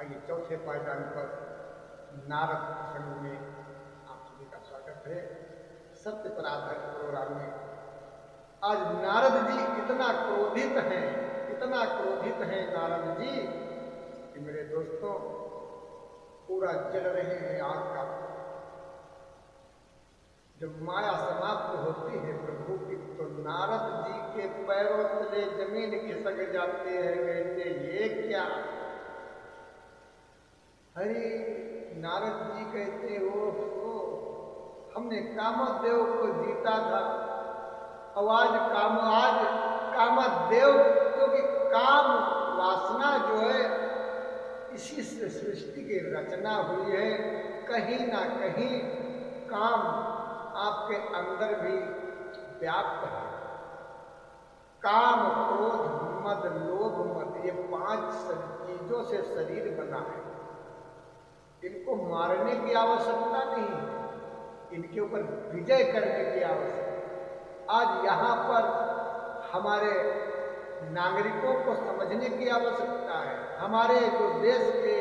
आइए चौथे पायदान पर नारद प्रसंग में आप सभी का स्वागत है। सत्य पर आधारित प्रोग्राम में आज नारद जी इतना क्रोधित हैं नारद जी कि मेरे दोस्तों पूरा जल रहे हैं आग का। जब माया समाप्त होती है प्रभु की तो नारद जी के पैरों तले जमीन खिसक जाते हैं। कहते ये क्या? अरे नारद जी कहते हो हमने कामदेव को जीता था। आज कामदेव क्योंकि काम वासना जो है इसी से सृष्टि की रचना हुई है। कहीं ना कहीं काम आपके अंदर भी व्याप्त है। काम, क्रोध, मद, लोभ, मद ये 5 चीजों से शरीर बना है। इनको मारने की आवश्यकता नहीं है, इनके ऊपर विजय करने की आवश्यकता। आज यहाँ पर हमारे नागरिकों को समझने की आवश्यकता है। हमारे जो देश के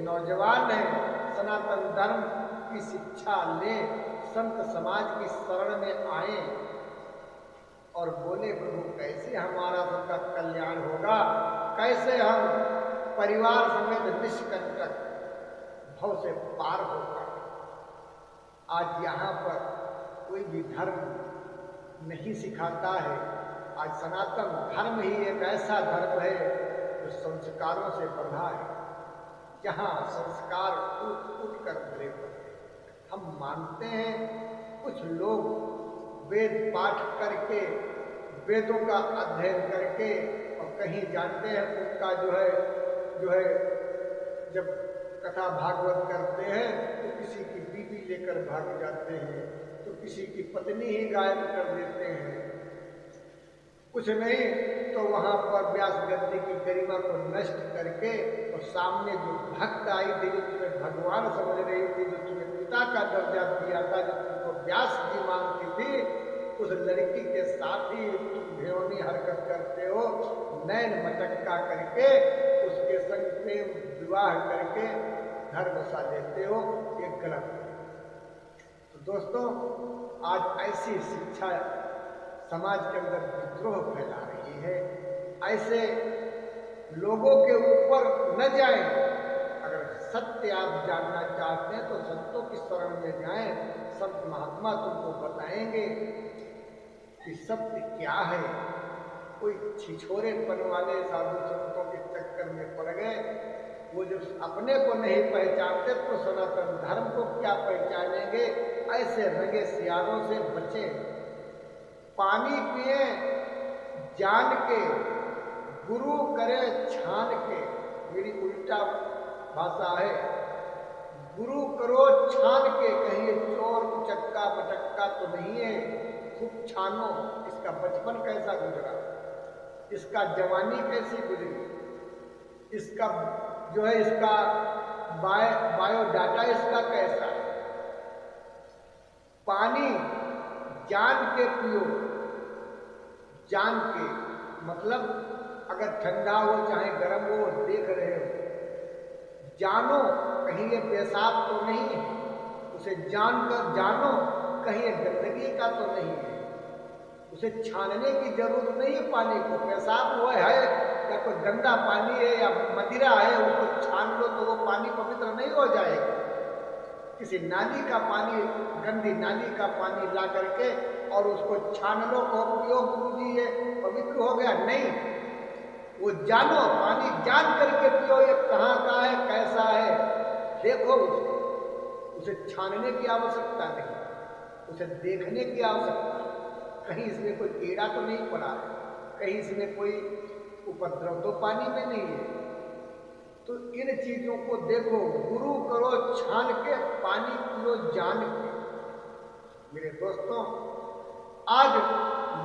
नौजवान हैं सनातन धर्म की शिक्षा लें, संत समाज की शरण में आए और बोले प्रभु कैसे हमारा सबका कल्याण होगा, कैसे हम परिवार समेत निष्कंटक भव से पार होगा। आज यहाँ पर कोई भी धर्म नहीं सिखाता है। आज सनातन धर्म ही एक ऐसा धर्म है जो संस्कारों से बंधा है, जहाँ संस्कार उठ कर भरे पड़े। हम मानते हैं कुछ लोग वेद पाठ करके, वेदों का अध्ययन करके और कहीं जानते हैं उनका जो है जब कथा भागवत करते हैं तो किसी की बीवी लेकर भाग जाते हैं, तो किसी की पत्नी ही गायब कर देते हैं। कुछ नहीं तो वहां पर व्यास गद्दी की गरिमा को नष्ट करके और सामने जो भक्त आई थी, जो तुम्हें भगवान समझ रही थी, जो तुम्हें पिता का दर्जा दिया था, जो तुमको व्यास जी मानती थी, उस लड़की के साथ ही तुम भेवनी हरकत करते हो। नैन मटक्का करके उसके संग प्रेम विवाह करके घर बसा लेते हो, ये गलत है। तो दोस्तों आज ऐसी शिक्षा समाज के अंदर विद्रोह फैला रही है। ऐसे लोगों के ऊपर न जाएं। अगर सत्य आप जानना चाहते हैं तो संतों की शरण में जाएं। संत महात्मा तुमको बताएंगे कि सत्य क्या है। कोई छिछोरेपन वाले साधु संतों के चक्कर में पड़ गए, वो जब अपने को नहीं पहचानते तो सनातन धर्म को क्या पहचानेंगे। ऐसे रंगे सियारों से बचें। पानी पिए जान के, गुरु करे छान के। मेरी उल्टा भाषा है, गुरु करो छान के। कहीं ये चोर चक्का मटक्का तो नहीं है, खूब छानो इसका बचपन कैसा गुजरा, इसका जवानी कैसी गुजरी, इसका जो है इसका बायोडाटा इसका कैसा है। पानी जान के पियो, जान के मतलब अगर ठंडा हो चाहे गर्म हो देख रहे हो, जानो कहीं ये पेशाब तो नहीं है, उसे जानकर जानो कहीं ये गंदगी का तो नहीं है। उसे छानने की जरूरत नहीं है पानी को। पेशाब हुआ है या कोई गंदा पानी है या मदिरा है, उसको छान लो तो वो पानी पवित्र नहीं हो जाएगा। किसी नाली का पानी, गंदी नाली का पानी ला करके और उसको छान लो तो पियो गुरुजी ये पवित्र हो गया, नहीं। वो जानो, पानी जान करके पियो, ये कहाँ का है कैसा है देखो। उसे छानने की आवश्यकता नहीं, उसे देखने की आवश्यकता। कहीं इसमें कोई कीड़ा तो नहीं पड़ा है, कहीं इसमें कोई उपद्रव तो पानी में नहीं है। तो इन चीजों को देखो, गुरु करो छान के, पानी पियो जान के। मेरे दोस्तों आज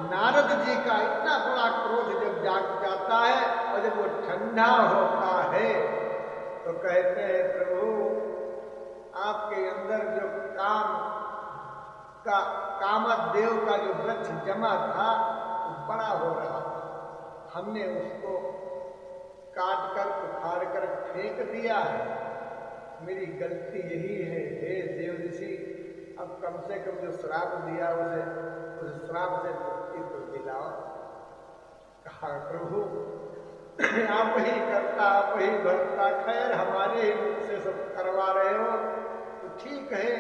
नारद जी का इतना बड़ा क्रोध जब जाग जाता है और जब वो ठंडा होता है तो कहते हैं प्रभु आपके अंदर जो कामदेव का जो वृक्ष जमा था वो बड़ा हो रहा था। हमने उसको काट कर उखाड़ कर फेंक दिया है, मेरी गलती यही है। हे देव ऋषि, अब कम से कम जो श्राप दिया उस श्राप से मुक्ति तो दिलाओ। कहा प्रभु आप ही करता, आप ही भरता, खैर हमारे ही मुख से सब करवा रहे हो तो ठीक है।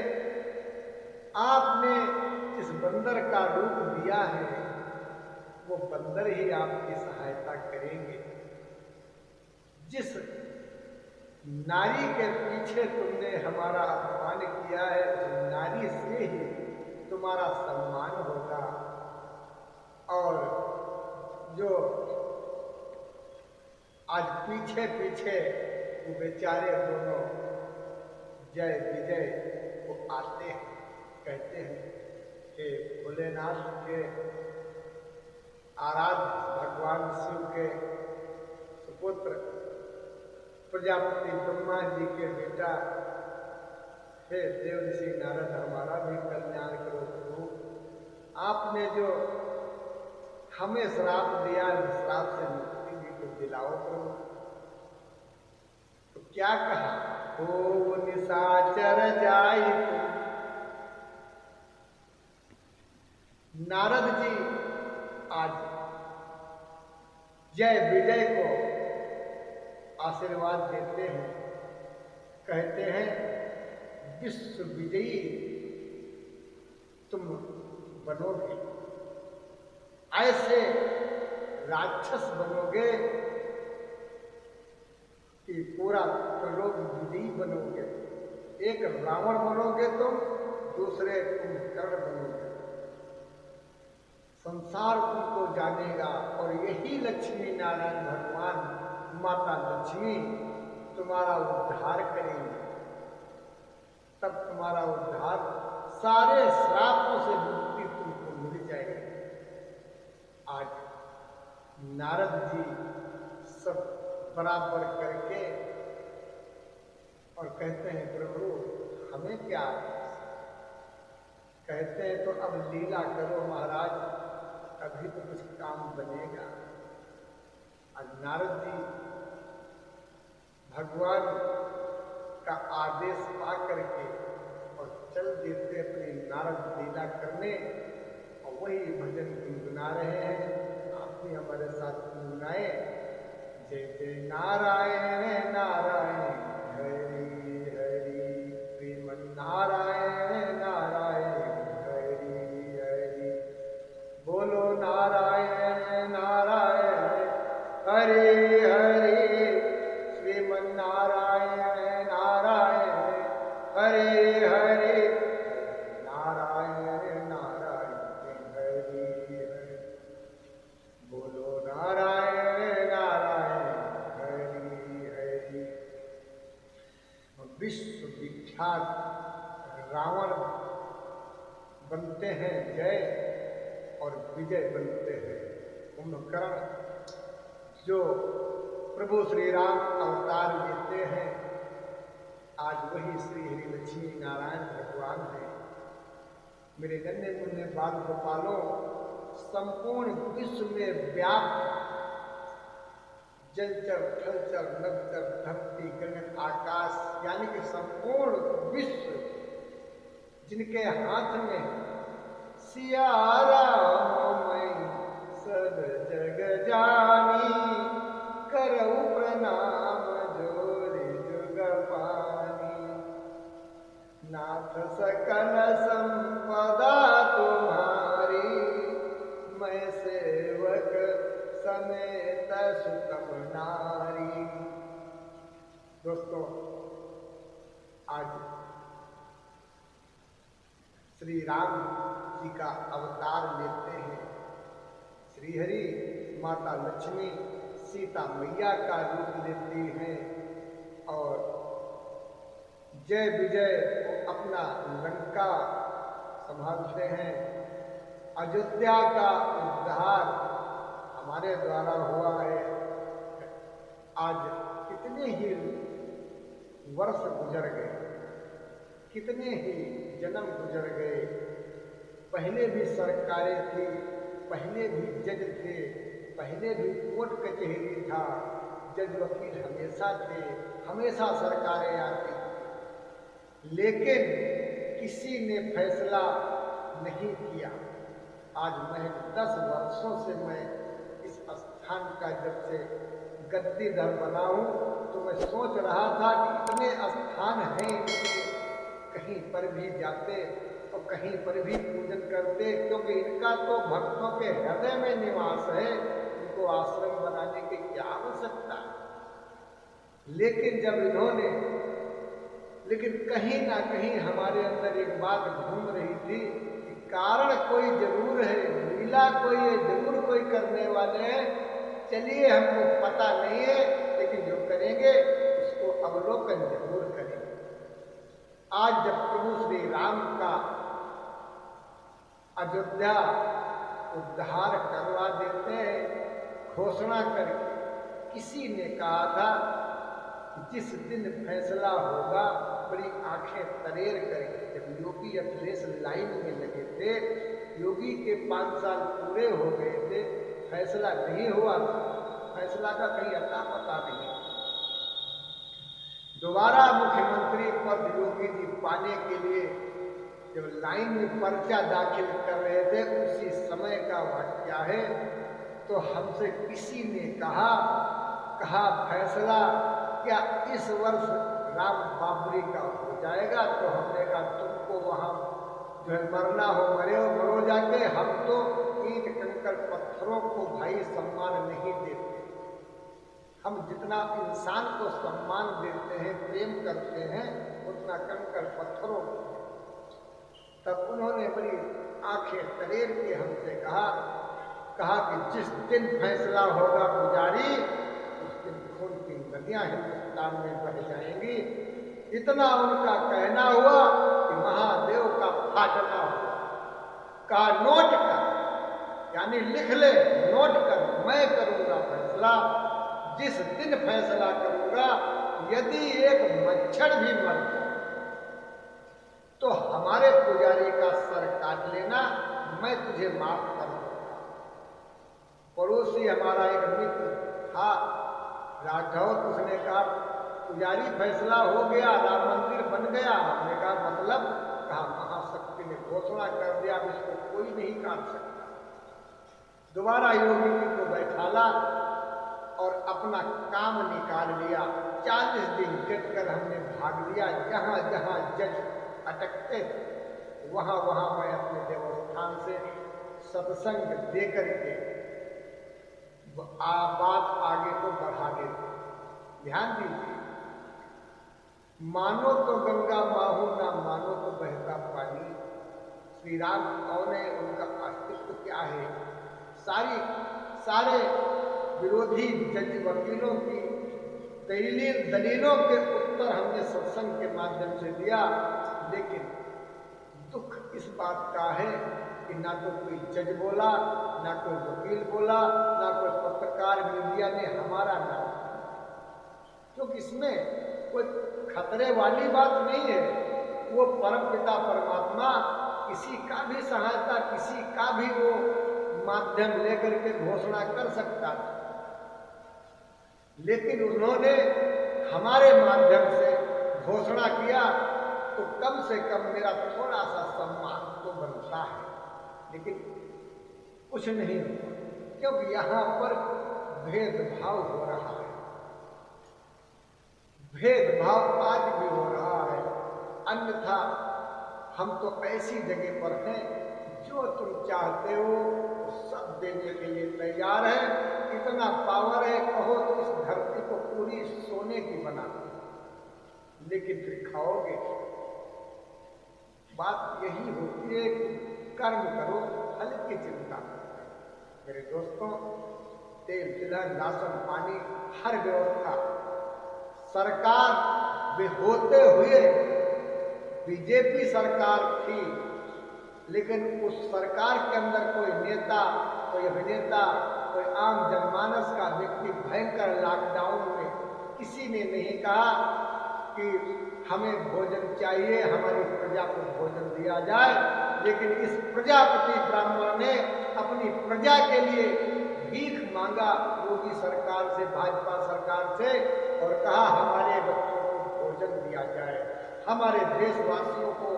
आपने जिस बंदर का रूप दिया है वो बंदर ही आपकी सहायता करेंगे। जिस नारी के पीछे तुमने हमारा अपमान किया है उस नारी से ही तुम्हारा सम्मान होगा। और जो आज पीछे पीछे वो बेचारे दोनों जय विजय को आते हैं, कहते हैं कि भोलेनाथ के आराध्य भगवान शिव के सुपुत्र प्रजापति ब्रह्मा जी के बेटा, हे देव ऋषि नारद, हमारा भी कल्याण करो प्रभु। आपने जो हमें श्राप दिया है उस श्राप से मुक्ति भी को दिलाओ प्रभु। तो क्या कहा, हो निशाचर जाई तुम। नारद जी आज जय विजय को आशीर्वाद देते हैं, कहते हैं विश्व विजयी तुम बनोगे, ऐसे राक्षस बनोगे कि पूरा प्रलोक विजयी बनोगे। एक रावण बनोगे तुम, दूसरे कुंभकर्ण बनोगे। संसार तुमको जानेगा और यही लक्ष्मी नारायण भगवान माता लक्ष्मी तुम्हारा उद्धार करेंगे। तब तुम्हारा उद्धार, सारे श्रापों से मुक्ति तुमको मिल जाएगी। आज नारद जी सब बराबर करके और कहते हैं प्रभु हमें क्या, कहते हैं तो अब लीला करो महाराज, अभी तो कुछ काम बनेगा। आज नारद जी भगवान का आदेश पा करके और चल देते अपनी नारद लीला करने, और वही भजन गुनगुना रहे हैं। आप भी हमारे साथ गुनगुनाए, जय जय नारायण नारायण हरि हरि, श्रीमन नारायण नारायण हरि हरि, बोलो नारायण नारायण हरि हरि, श्रीमन नारायण नारायण हरि हरि, नारायण नारायण हरि हरि, बोलो नारायण नारायण हरि हरि। विश्व विख्यात रावण बनते हैं जय और विजय बनते हैं कुंभकर्ण। जो प्रभु श्री राम अवतार लेते हैं, आज वही श्री हरि लक्ष्मी नारायण भगवान है। मेरे नन्हे मुन्ने बाल गोपालों, संपूर्ण विश्व में व्याप्त जलचर थलचर नभचर धरती गगन आकाश, यानी कि संपूर्ण विश्व जिनके हाथ में सिया राम मैं सब जग जानी, करऊ प्रणाम जोरि जुग पानी, नाथ सकल संपदा तुम्हारी, मैं सेवक समेत सुतम नारी। दोस्तों, आज श्री राम जी का अवतार लेते हैं। श्री हरि माता लक्ष्मी सीता मैया का रूप लेती हैं और जय विजय को अपना लंका संभालते हैं। अयोध्या का उद्धार हमारे द्वारा हुआ है। आज कितने ही वर्ष गुजर गए, कितने ही जन्म गुजर गए। पहले भी सरकारें थी, पहले भी जज थे, पहले भी कोर्ट कचहरी था, जज वकील हमेशा थे, हमेशा सरकारें आती थी, लेकिन किसी ने फैसला नहीं किया। आज महज 10 वर्षों से मैं इस स्थान का जब से गद्दीधर बना हूँ तो मैं सोच रहा था कि इतने स्थान हैं, कहीं पर भी जाते तो कहीं पर भी पूजन करते, क्योंकि इनका तो भक्तों के हृदय में निवास है, इनको आश्रम बनाने की क्या आवश्यकता है। लेकिन कहीं ना कहीं हमारे अंदर एक बात घूम रही थी कि कारण कोई जरूर है, लीला कोई है, जरूर कोई करने वाले हैं। चलिए, हमको पता नहीं है, लेकिन जो करेंगे उसको अवलोकन जरूर करेंगे। आज जब प्रभु श्री राम का अयोध्या उद्धार करवा देते हैं घोषणा करके, किसी ने कहा था जिस दिन फैसला होगा बड़ी आंखें तरेर करेंगे। जब योगी अखिलेश लाइन में लगे थे, योगी के 5 साल पूरे हो गए थे, फैसला नहीं हुआ, फैसला का कहीं अता पता नहीं। दोबारा मुख्यमंत्री पद योगी जी पाने के लिए जब लाइन में पर्चा दाखिल कर रहे थे, उसी समय का वाक्या है। तो हमसे किसी ने कहा फैसला क्या इस वर्ष राम बाबरी का हो जाएगा? तो हमने कहा तुमको वहां जो है मरना हो मरो जाके, हम तो ईंट कंकड़ पत्थरों को भाई सम्मान नहीं देते। हम जितना इंसान को सम्मान देते हैं, प्रेम करते हैं, उतना कंकड़ पत्थरों को। तब उन्होंने बड़ी आंखें तरेर के हमसे कहा कि जिस दिन फैसला होगा पुजारी, उस दिन खून की नदियां हिंदुस्तान में बह जाएंगी। इतना उनका कहना हुआ कि महादेव का फाटना हुआ। कहा नोट कर, यानी लिख ले, नोट कर, मैं करूंगा फैसला। जिस दिन फैसला करूंगा, यदि एक मच्छर भी मर जाए तो हमारे पुजारी का सर काट लेना, मैं तुझे माफ कर दूंगा। पड़ोसी हमारा एक मित्र था राठौर, उसने कहा पुजारी फैसला हो गया, राम मंदिर बन गया। हमने कहा मतलब? कहा महाशक्ति ने घोषणा कर दिया, इसको कोई नहीं काट सकता। दोबारा योगी जी को बैठाला और अपना काम निकाल लिया। 40 दिन जज कर हमने भाग लिया। जहां जहां जज अटकते वहां मैं अपने देवस्थान से सत्संग देकर के बात आगे को बढ़ा देते। ध्यान दीजिए, मानो तो गंगा माहू, ना मानो तो बहता पानी। श्री राम कौन है, उनका अस्तित्व क्या है, सारे विरोधी जज वकीलों की दलीलों के उत्तर हमने सत्संग के माध्यम से दिया। लेकिन दुख इस बात का है कि ना तो कोई जज बोला, ना कोई वकील बोला, ना कोई पत्रकार मीडिया ने हमारा नाम, क्योंकि इसमें कोई खतरे वाली बात नहीं है। वो परम पिता परमात्मा किसी का भी सहायता, किसी का भी वो माध्यम लेकर के घोषणा कर सकता था, लेकिन उन्होंने हमारे माध्यम से घोषणा किया तो कम से कम मेरा थोड़ा सा सम्मान तो बनता है। लेकिन कुछ नहीं हुआ, क्योंकि यहाँ पर भेदभाव हो रहा है। भेदभाव आज भी हो रहा है। अन्यथा हम तो ऐसी जगह पर हैं, जो तुम चाहते हो सब देने के लिए तैयार है। इतना पावर है, कहो तो इस धरती को पूरी सोने की बना दो, लेकिन फिर खाओगे। बात यही होती है कि कर्म करो, फल की चिंता करो। मेरे दोस्तों, तेल तिलहन राशन पानी हर व्यवस्था सरकार में होते हुए बीजेपी सरकार थी, लेकिन उस सरकार के अंदर कोई नेता, कोई अभिनेता, कोई आम जनमानस का व्यक्ति भयंकर लॉकडाउन में किसी ने नहीं कहा कि हमें भोजन चाहिए, हमारी प्रजा को भोजन दिया जाए। लेकिन इस प्रजापति ब्राह्मण ने अपनी प्रजा के लिए भीख मांगा योगी सरकार से, भाजपा सरकार से, और कहा हमारे बच्चों को भोजन दिया जाए, हमारे देशवासियों को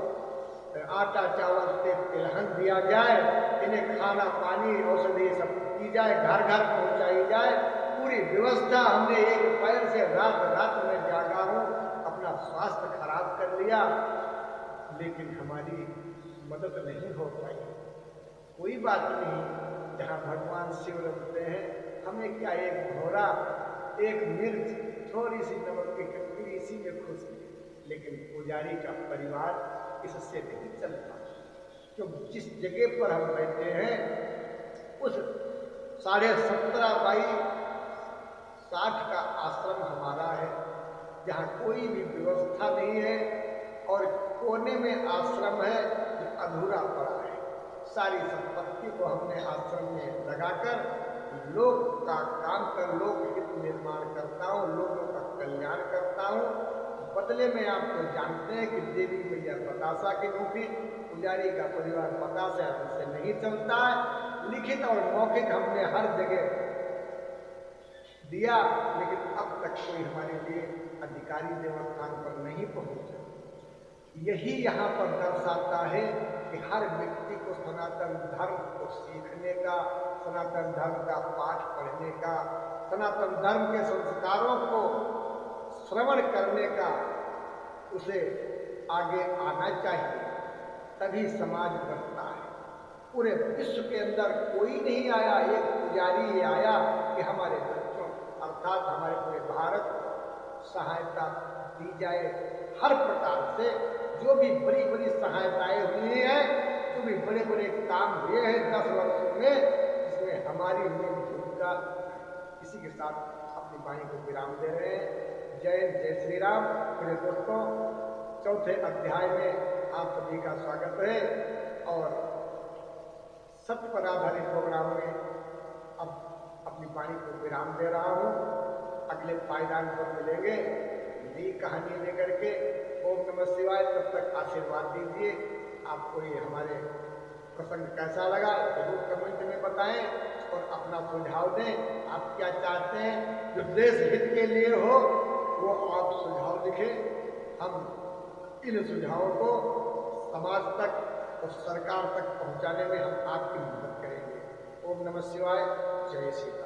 आटा चावल से तिलहन दिया जाए, इन्हें खाना पानी औषधि सब की जाए, घर घर पहुंचाई जाए। पूरी व्यवस्था हमने एक पैर से रात रात में जागा हूं, अपना स्वास्थ्य खराब कर लिया, लेकिन हमारी मदद नहीं हो पाई। कोई बात नहीं, जहाँ भगवान शिव रखते हैं, हमें क्या एक घोड़ा, एक मिर्च, थोड़ी सी नमक की कटोरी, इसी में खुश है। लेकिन पुजारी का परिवार इससे नहीं चलता, क्योंकि जिस जगह पर हम बैठे हैं उस 17.5 बाई 60 का आश्रम हमारा है, जहाँ कोई भी व्यवस्था नहीं है, और कोने में आश्रम है जो अधूरा पड़ा है। सारी संपत्ति को हमने आश्रम में लगाकर लोक का काम कर, लोक हित निर्माण करता हूँ, लोगों का कल्याण करता हूँ। बदले में आप तो जानते हैं कि देवी मैया बतासा की मुखी, पुजारी का परिवार बतासा हमसे नहीं चलता है। लिखित और मौखिक हमने हर जगह दिया, लेकिन अब तक कोई हमारे लिए अधिकारी देवस्थान पर नहीं पहुंचा। यही यहाँ पर दर्शाता है कि हर व्यक्ति को सनातन धर्म को सीखने का, सनातन धर्म का पाठ पढ़ने का, सनातन धर्म के संस्कारों को श्रवण करने का उसे आगे आना चाहिए, तभी समाज बढ़ता है। पूरे विश्व के अंदर कोई नहीं आया, एक पुजारी आया कि हमारे बच्चों अर्थात हमारे पूरे भारत सहायता दी जाए। हर प्रकार से जो भी बड़ी बड़ी सहायताएं हुई हैं, जो भी बड़े बड़े काम हुए हैं 10 वर्षों में, इसमें हमारी भूमिका। इसी के साथ अपनी वाणी को विराम दे रहे हैं। जय श्री राम। मेरे दोस्तों, चौथे अध्याय में आप सभी का स्वागत है, और सत्य पर आधारित प्रोग्राम में अब अपनी वाणी को विराम दे रहा हूँ। अगले पायदान पर मिलेंगे नई कहानी लेकर के। ओम नमः शिवाय। तब तक आशीर्वाद दीजिए। आपको ये हमारे प्रसंग कैसा लगा जरूर कमेंट में बताएं, और अपना सुझाव दें। आप क्या चाहते हैं जो देश हित के लिए हो, वो आप सुझाव लिखें। हम इन सुझावों को समाज तक और सरकार तक पहुंचाने में हम आपकी मदद करेंगे। ओम नमः शिवाय। जय श्री राम।